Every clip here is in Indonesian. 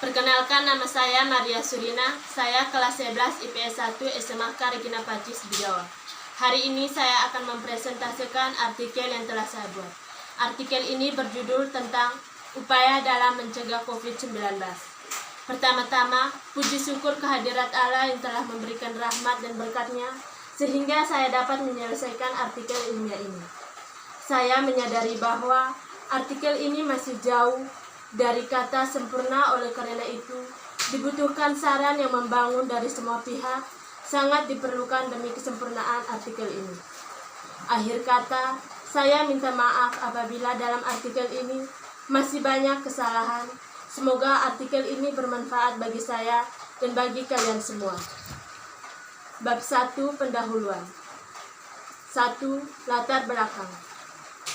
Perkenalkan, nama saya Maria Surina. Saya kelas 11 IPS 1 SMK Regina Pacis di Jawa. Hari ini saya akan mempresentasikan artikel yang telah saya buat. Artikel ini berjudul tentang upaya dalam mencegah COVID-19. Pertama-tama, puji syukur kehadirat Allah yang telah memberikan rahmat dan berkat-Nya sehingga saya dapat menyelesaikan artikel ilmiah ini. Saya menyadari bahwa artikel ini masih jauh dari kata sempurna, oleh karena itu dibutuhkan saran yang membangun dari semua pihak, sangat diperlukan demi kesempurnaan artikel ini. Akhir kata, saya minta maaf apabila dalam artikel ini masih banyak kesalahan. Semoga artikel ini bermanfaat bagi saya dan bagi kalian semua. Bab 1, pendahuluan. 1. Latar belakang.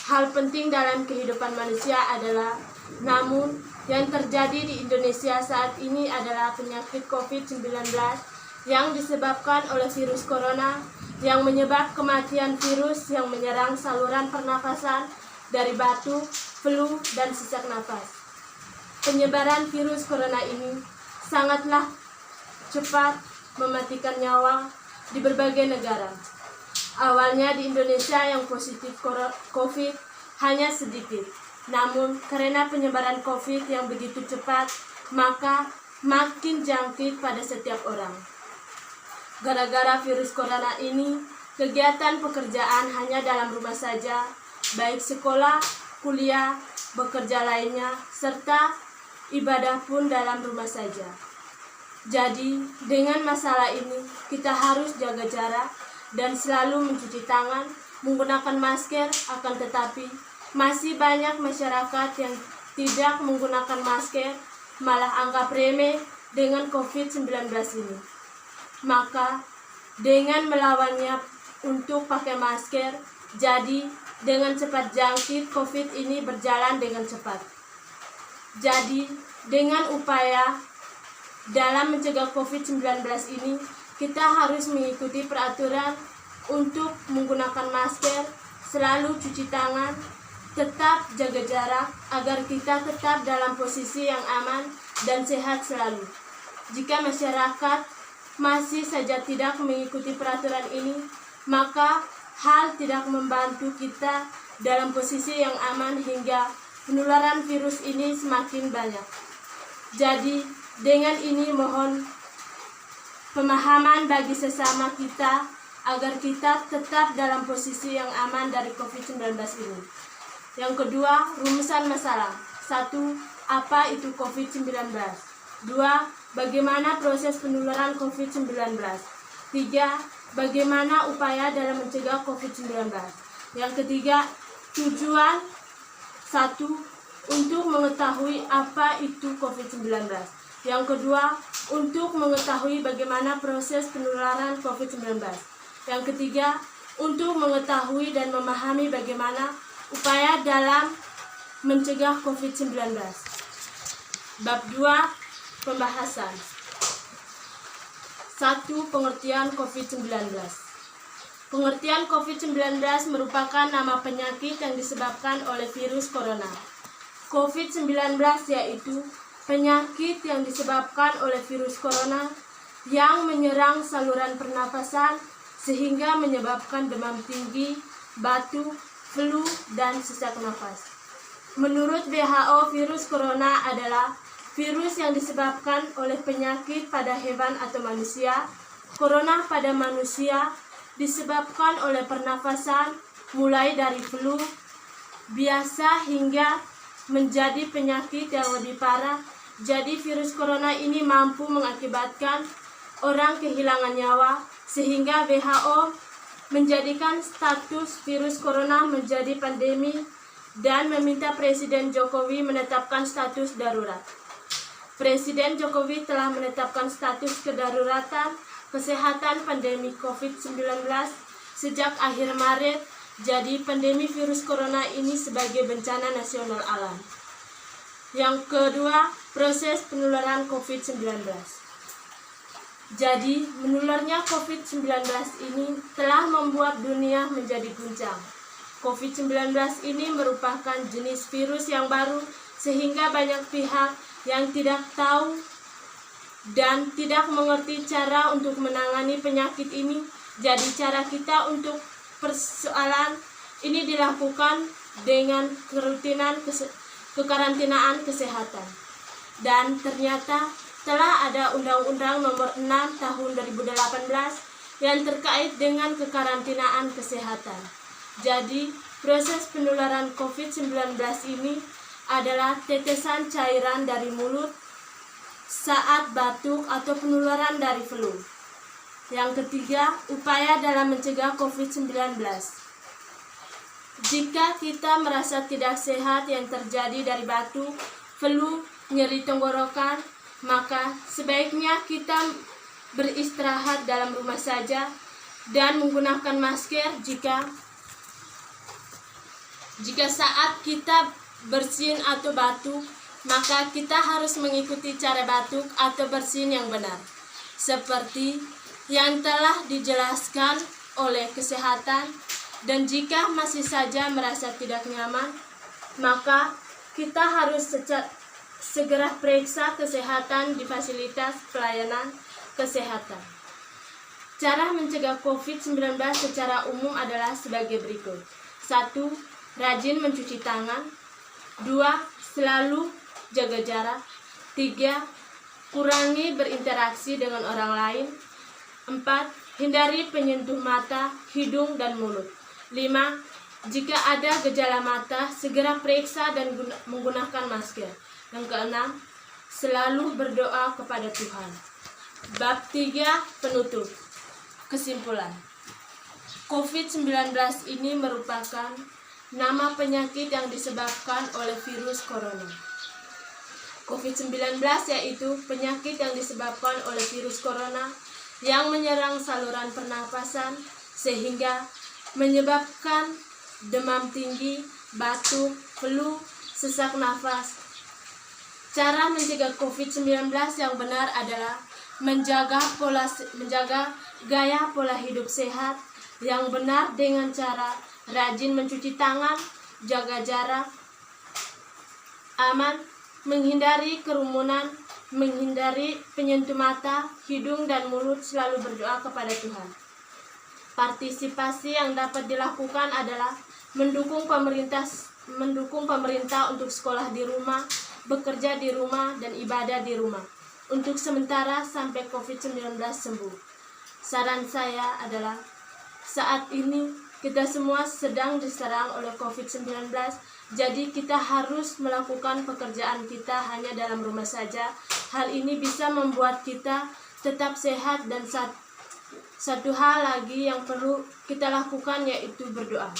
Hal penting dalam kehidupan manusia adalah, namun yang terjadi di Indonesia saat ini adalah penyakit COVID-19 yang disebabkan oleh virus corona yang menyebabkan kematian virus yang menyerang saluran pernafasan dari batuk, flu, dan sesak nafas. Penyebaran virus corona ini sangatlah cepat mematikan nyawa di berbagai negara. Awalnya di Indonesia yang positif COVID hanya sedikit. Namun karena penyebaran COVID yang begitu cepat, maka makin jangkit pada setiap orang. Gara-gara virus corona ini, kegiatan pekerjaan hanya dalam rumah saja, baik sekolah, kuliah, bekerja lainnya, serta ibadah pun dalam rumah saja. Jadi, dengan masalah ini, kita harus jaga jarak dan selalu mencuci tangan, menggunakan masker, akan tetapi masih banyak masyarakat yang tidak menggunakan masker, malah anggap remeh dengan COVID-19 ini. Maka, dengan melawannya untuk pakai masker, jadi dengan cepat jangkit COVID ini berjalan dengan cepat. Jadi, dengan upaya dalam mencegah COVID-19 ini, kita harus mengikuti peraturan untuk menggunakan masker, selalu cuci tangan, tetap jaga jarak agar kita tetap dalam posisi yang aman dan sehat selalu. Jika masyarakat masih saja tidak mengikuti peraturan ini, maka hal tidak membantu kita dalam posisi yang aman hingga penularan virus ini semakin banyak. Jadi, dengan ini mohon pemahaman bagi sesama kita agar kita tetap dalam posisi yang aman dari COVID-19 ini. Yang kedua, rumusan masalah. 1. Apa itu COVID-19? 2. Bagaimana proses penularan COVID-19? 3. Bagaimana upaya dalam mencegah COVID-19? Yang ketiga, tujuan. 1. Untuk mengetahui apa itu COVID-19. Yang kedua, untuk mengetahui bagaimana proses penularan COVID-19. Yang ketiga, untuk mengetahui dan memahami bagaimana upaya dalam mencegah COVID-19. Bab 2, pembahasan. 1. Pengertian COVID-19. Pengertian COVID-19 merupakan nama penyakit yang disebabkan oleh virus corona. COVID-19 yaitu penyakit yang disebabkan oleh virus corona yang menyerang saluran pernafasan sehingga menyebabkan demam tinggi, batuk, flu, dan sesak nafas. Menurut WHO, virus corona adalah virus yang disebabkan oleh penyakit pada hewan atau manusia. Corona pada manusia disebabkan oleh pernafasan mulai dari flu biasa hingga menjadi penyakit yang lebih parah. Jadi virus corona ini mampu mengakibatkan orang kehilangan nyawa, sehingga WHO menjadikan status virus corona menjadi pandemi dan meminta Presiden Jokowi menetapkan status darurat. Presiden Jokowi telah menetapkan status kedaruratan kesehatan pandemi COVID-19 sejak akhir Maret. Jadi pandemi virus corona ini sebagai bencana nasional alam. Yang kedua, proses penularan COVID-19. Jadi, menularnya COVID-19 ini telah membuat dunia menjadi guncang. COVID-19 ini merupakan jenis virus yang baru sehingga banyak pihak yang tidak tahu dan tidak mengerti cara untuk menangani penyakit ini. Jadi cara kita untuk persoalan ini dilakukan dengan kerutinan kekarantinaan kesehatan. Dan ternyata telah ada Undang-Undang Nomor 6 Tahun 2018 yang terkait dengan kekarantinaan kesehatan. Jadi, proses penularan COVID-19 ini adalah tetesan cairan dari mulut saat batuk atau penularan dari flu. Yang ketiga, upaya dalam mencegah COVID-19. Jika kita merasa tidak sehat yang terjadi dari batuk, flu, nyeri tenggorokan, maka sebaiknya kita beristirahat dalam rumah saja dan menggunakan masker jika saat kita bersin atau batuk, maka kita harus mengikuti cara batuk atau bersin yang benar, seperti yang telah dijelaskan oleh kesehatan. Dan jika masih saja merasa tidak nyaman, maka kita harus segera periksa kesehatan di fasilitas pelayanan kesehatan. Cara mencegah COVID-19 secara umum adalah sebagai berikut. 1. Rajin mencuci tangan. 2. Selalu jaga jarak. 3. Kurangi berinteraksi dengan orang lain. 4. Hindari penyentuh mata, hidung, dan mulut. 5. Jika ada gejala mata, segera periksa dan menggunakan masker. Yang keenam, selalu berdoa kepada Tuhan. Bab 3, penutup. Kesimpulan. COVID-19 ini merupakan nama penyakit yang disebabkan oleh virus corona. COVID-19 yaitu penyakit yang disebabkan oleh virus corona yang menyerang saluran pernapasan sehingga menyebabkan demam tinggi, batuk, flu, sesak nafas. Cara mencegah COVID-19 yang benar adalah menjaga gaya pola hidup sehat yang benar dengan cara rajin mencuci tangan, jaga jarak aman, menghindari kerumunan, menghindari penyentuh mata, hidung, dan mulut, selalu berdoa kepada Tuhan. Partisipasi yang dapat dilakukan adalah mendukung pemerintah untuk sekolah di rumah, bekerja di rumah, dan ibadah di rumah untuk sementara sampai COVID-19 sembuh. Saran saya adalah saat ini kita semua sedang diserang oleh COVID-19, jadi kita harus melakukan pekerjaan kita hanya dalam rumah saja. Hal ini bisa membuat kita tetap sehat, dan satu hal lagi yang perlu kita lakukan yaitu berdoa.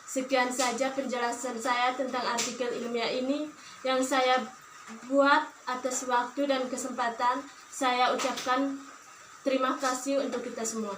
Sekian saja penjelasan saya tentang artikel ilmiah ini yang saya buat. Atas waktu dan kesempatan, saya ucapkan terima kasih untuk kita semua.